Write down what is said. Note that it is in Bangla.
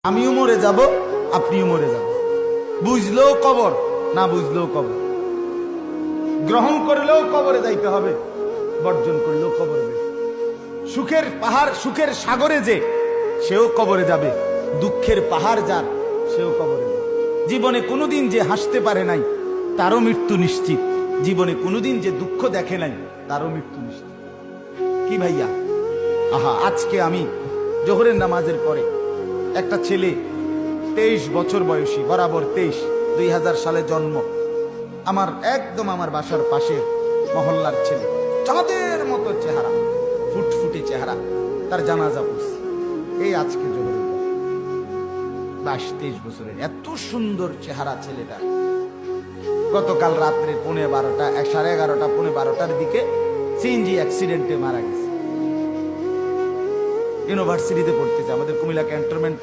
আমিও মরে যাব, আপনিও মরে যাব। বুঝলেও কবর, না বুঝলেও কবর। গ্রহণ করলেও কবরে যাইতে হবে, বর্জন করলেও কবরে যাবে। সুখের পাহাড়, সুখের সাগরে যে, সেও কবরে যাবে। দুঃখের পাহাড় যার, সেও কবরে যাবে। জীবনে কোনোদিন যে হাসতে পারে নাই, তারও মৃত্যু নিশ্চিত। জীবনে কোনোদিন যে দুঃখ দেখে নাই, তারও মৃত্যু নিশ্চিত। কি ভাইয়া? আহা, আজকে আমি জোহরের নামাজের পরে একটা ছেলে, 23 বছর বয়সী, বরাবর 23, 2000 সালে জন্ম, আমার একদম আমার বাসার পাশের মহল্লার ছেলে, চাঁদের মতো চেহারা, ফুটফুটে চেহারা, তার জানাজা পড়ছে এই আজকে জোহরের পর। 22-23 বছরের, এত সুন্দর চেহারা ছেলেটা। গতকাল রাত্রে 11:30, 11:30, 11:15 দিকে সিএনজি অ্যাক্সিডেন্টে মারা গেছে। ইউনিভার্সিটিতে পড়তেছে, আমাদের কুমিল্লা ক্যান্টনমেন্ট